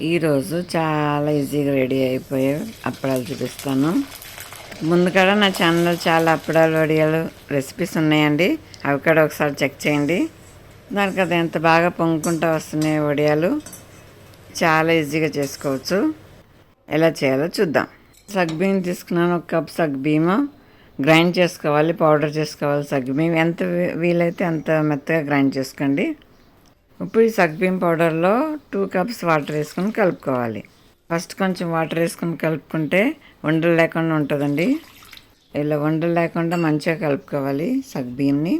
ఈరోజు చాలా ఈజీగా రెడీ అయిపోయే అప్పడాలు చూపిస్తాను. ముందుగా నా ఛానల్లో చాలా అప్పడాలు వడియాలు రెసిపీస్ ఉన్నాయండి. అవి కూడా ఒకసారి చెక్ చేయండి. దానికి అది ఎంత బాగా పొంగుకుంటూ వస్తున్నాయి వడియాలు. చాలా ఈజీగా చేసుకోవచ్చు. ఎలా చేయాలో చూద్దాం. సగ్గుబియ్యం తీసుకున్నాను. 1 కప్ సగ్గుబియ్యం గ్రైండ్ చేసుకోవాలి, పౌడర్ చేసుకోవాలి. సగ్గుబియ్యం ఎంత వీలైతే అంత మెత్తగా గ్రైండ్ చేసుకోండి. ఇప్పుడు ఈ సగ్గుబియ్యం పౌడర్లో 2 కప్స్ వాటర్ వేసుకొని కలుపుకోవాలి. ఫస్ట్ కొంచెం వాటర్ వేసుకొని కలుపుకుంటే ఉండలు లేకుండా ఉంటుందండి. ఇలా ఉండలు లేకుండా మంచిగా కలుపుకోవాలి సగ్గుబియ్యంని.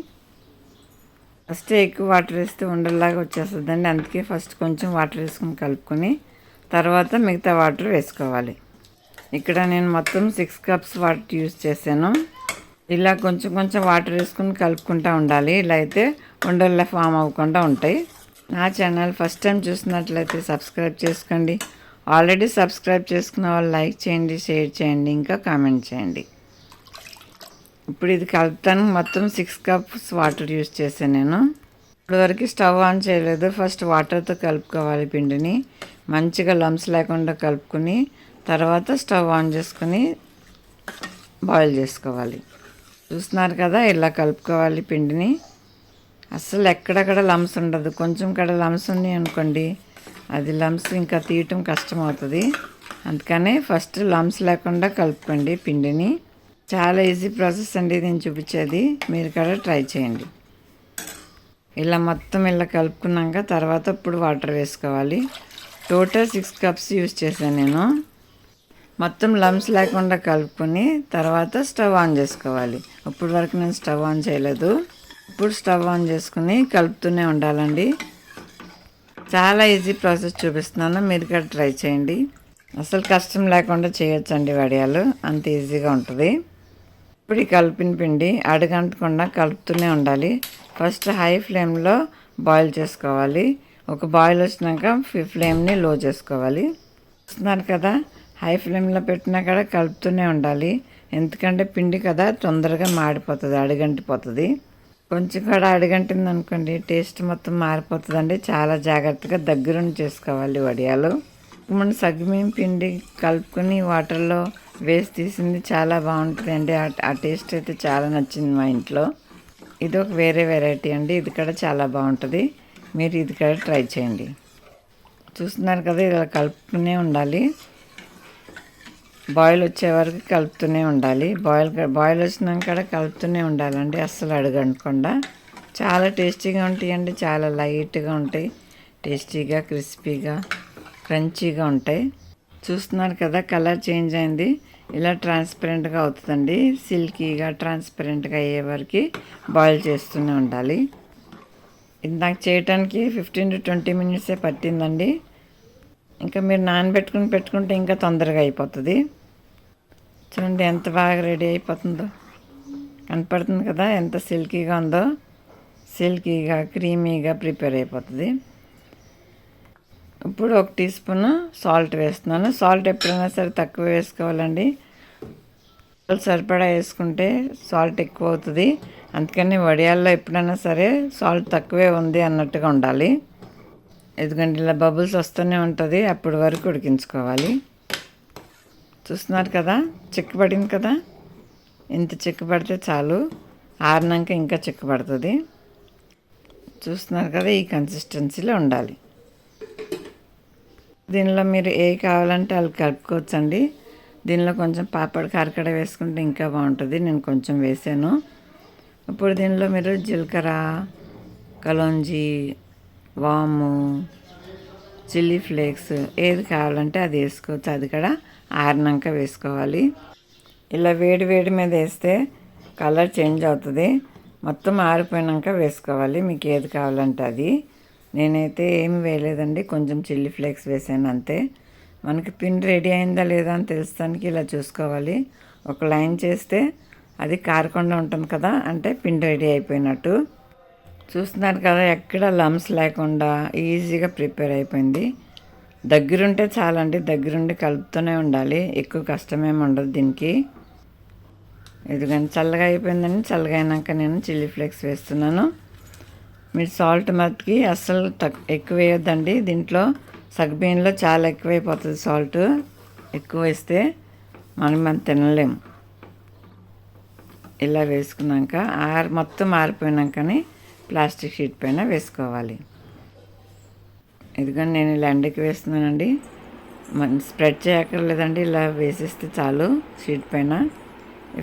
ఫస్ట్ ఎక్కువ వాటర్ వేస్తే ఉండల్లాగా వచ్చేస్తుందండి. అందుకే ఫస్ట్ కొంచెం వాటర్ వేసుకొని కలుపుకొని తర్వాత మిగతా వాటర్ వేసుకోవాలి. ఇక్కడ నేను మొత్తం 6 కప్స్ వాటర్ యూజ్ చేశాను. ఇలా కొంచెం కొంచెం వాటర్ వేసుకొని కలుపుకుంటూ ఉండాలి. ఇలా అయితే ఉండల్లా ఫామ్ అవ్వకుండా ఉంటాయి. నా ఛానల్ ఫస్ట్ టైం చూసినట్లయితే సబ్స్క్రైబ్ చేసుకోండి. ఆల్రెడీ సబ్స్క్రైబ్ చేసుకున్న వాళ్ళు లైక్ చేయండి, షేర్ చేయండి, ఇంకా కామెంట్ చేయండి. ఇప్పుడు ఇది కలుపుతాను. మొత్తం 6 కప్స్ వాటర్ యూజ్ చేశాను నేను. ఇప్పటివరకు స్టవ్ ఆన్ చేయలేదు. ఫస్ట్ వాటర్తో కలుపుకోవాలి పిండిని. మంచిగా లమ్స్ లేకుండా కలుపుకొని తర్వాత స్టవ్ ఆన్ చేసుకొని బాయిల్ చేసుకోవాలి. చూస్తున్నారు కదా, ఇలా కలుపుకోవాలి పిండిని. అస్సలు ఎక్కడక్కడ లమ్స్ ఉండదు. కొంచెం కడ లమ్స్ ఉన్నాయి అనుకోండి, అది లమ్స్ ఇంకా తీయటం కష్టం అవుతుంది. అందుకనే ఫస్ట్ లమ్స్ లేకుండా కలుపుకోండి పిండిని. చాలా ఈజీ ప్రాసెస్ అండి నేను చూపించేది. మీరు కూడా ట్రై చేయండి. ఇలా మొత్తం ఇలా కలుపుకున్నాక తర్వాత ఇప్పుడు వాటర్ వేసుకోవాలి. టోటల్ 6 కప్స్ యూజ్ చేశాను నేను. మొత్తం లమ్స్ లేకుండా కలుపుకొని తర్వాత స్టవ్ ఆన్ చేసుకోవాలి. ఇప్పటి వరకు నేను స్టవ్ ఆన్ చేయలేదు. ఇప్పుడు స్టవ్ ఆన్ చేసుకుని కలుపుతూనే ఉండాలండి. చాలా ఈజీ ప్రాసెస్ చూపిస్తున్నాను, మీరు కూడా ట్రై చేయండి. అసలు కష్టం లేకుండా చేయొచ్చండి వడియాలు, అంత ఈజీగా ఉంటుంది. ఇప్పుడు ఈ కలిపిన పిండి అడుగంటకుండా కలుపుతూనే ఉండాలి. ఫస్ట్ హై ఫ్లేమ్లో బాయిల్ చేసుకోవాలి. ఒక బాయిల్ వచ్చినాక ఫ్లేమ్ని లో చేసుకోవాలి. చూస్తున్నారు కదా, హై ఫ్లేమ్లో పెట్టినా కూడా కలుపుతూనే ఉండాలి. ఎందుకంటే పిండి కదా తొందరగా మాడిపోతుంది, అడుగంటిపోతుంది. కొంచెం కూడా అడుగంటింది అనుకోండి టేస్ట్ మొత్తం మారిపోతుందండి. చాలా జాగ్రత్తగా దగ్గరుండి చేసుకోవాలి వడియాలు. మన సగ్గుబియ్యం పిండి కలుపుకొని వాటర్లో వేసి తీసింది చాలా బాగుంటుంది అండి. ఆ టేస్ట్ అయితే చాలా నచ్చింది మా ఇంట్లో. ఇది ఒక వేరే వెరైటీ అండి. ఇది కూడా చాలా బాగుంటుంది. మీరు ఇది కూడా ట్రై చేయండి. చూస్తున్నారు కదా, ఇలా కలుపుతూనే ఉండాలి. బాయిల్ వచ్చే వరకు కలుపుతూనే ఉండాలి. బాయిల్ వచ్చినాక కూడా కలుపుతూనే ఉండాలండి, అస్సలు అడుగంటకుండా. చాలా టేస్టీగా ఉంటాయండి. చాలా లైట్గా ఉంటాయి. టేస్టీగా, క్రిస్పీగా, క్రంచీగా ఉంటాయి. చూస్తున్నారు కదా, కలర్ చేంజ్ అయింది. ఇలా ట్రాన్స్పరెంట్గా అవుతుందండి. సిల్కీగా ట్రాన్స్పరెంట్గా అయ్యే వరకు బాయిల్ చేస్తూనే ఉండాలి. ఇది నాకు చేయటానికి 15 to 20 మినిట్సే పట్టిందండి. ఇంకా మీరు పెట్టుకుంటే ఇంకా తొందరగా అయిపోతుంది. చూడండి ఎంత బాగా రెడీ అయిపోతుందో, కనపడుతుంది కదా ఎంత సిల్కీగా ఉందో. సిల్కీగా క్రీమీగా ప్రిపేర్ అయిపోతుంది. ఇప్పుడు 1 టీ స్పూన్ సాల్ట్ వేస్తున్నాను. సాల్ట్ ఎప్పుడైనా సరే తక్కువ వేసుకోవాలండి. సరిపడా వేసుకుంటే సాల్ట్ ఎక్కువ అవుతుంది. అందుకని వడియాల్లో ఎప్పుడైనా సరే సాల్ట్ తక్కువే ఉంది అన్నట్టుగా ఉండాలి. ఎందుకంటే ఇలా బబుల్స్ వస్తూనే ఉంటుంది, అప్పటి వరకు ఉడికించుకోవాలి. చూస్తున్నారు కదా, చిక్కబడింది కదా. ఇంత చిక్కబడితే చాలు. ఆరినాక ఇంకా చిక్కబడుతుంది. చూస్తున్నారు కదా, ఈ కన్సిస్టెన్సీలో ఉండాలి. దీనిలో మీరు ఏ కావాలంటే అవి కలుపుకోవచ్చండి. దీనిలో కొంచెం పాపడ్ కరకడ వేసుకుంటే ఇంకా బాగుంటుంది. నేను కొంచెం వేసాను. ఇప్పుడు దీనిలో మీరు జీలకర్ర, కలోంజీ, వాము, చిల్లీ ఫ్లేక్స్ ఏది కావాలంటే అది వేసుకోవచ్చు. అది కూడా ఆరినాక వేసుకోవాలి. ఇలా వేడి వేడి మీద వేస్తే కలర్ చేంజ్ అవుతుంది. మొత్తం ఆరిపోయాక వేసుకోవాలి. మీకు ఏది కావాలంటే అది. నేనైతే ఏమి వేయలేదండి, కొంచెం చిల్లీ ఫ్లేక్స్ వేసాను అంతే. మనకి పిండి రెడీ అయిందా లేదా అని తెలుస్తానికి ఇలా చూసుకోవాలి. ఒక లైన్ చేస్తే అది కారకుండా ఉంటుంది కదా, అంటే పిండి రెడీ అయిపోయినట్టు. చూస్తున్నారు కదా, ఎక్కడ లమ్స్ లేకుండా ఈజీగా ప్రిపేర్ అయిపోయింది. దగ్గరుంటే చాలండి, దగ్గరుండి కలుపుతూనే ఉండాలి. ఎక్కువ కష్టమేమి ఉండదు దీనికి. ఎందుకంటే చల్లగా అయిపోయిందని చల్లగా అయినాక నేను చిల్లీ ఫ్లేక్స్ వేస్తున్నాను. మీరు సాల్ట్ మట్టుకి అస్సలు ఎక్కువ వేయొద్దండి. దీంట్లో సగ్గుబియ్యంలో చాలా ఎక్కువైపోతుంది సాల్ట్. ఎక్కువ వేస్తే మనం తినలేము. ఇలా వేసుకున్నాక మొత్తం ఆరిపోయినాకనే ప్లాస్టిక్ షీట్ పైన వేసుకోవాలి. ఇదిగోండి నేను ఇలా ఎండకి వేస్తున్నానండి. స్ప్రెడ్ చేయక్కర్లేదండి, ఇలా వేసేస్తే చాలు షీట్ పైన.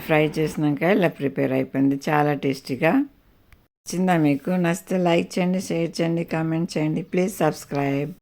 ఫ్రై చేసినాక ఇలా ప్రిపేర్ అయిపోయింది. చాలా టేస్టీగా నచ్చిందా మీకు? నచ్చితే లైక్ చేయండి, షేర్ చేయండి, కామెంట్ చేయండి. Please subscribe.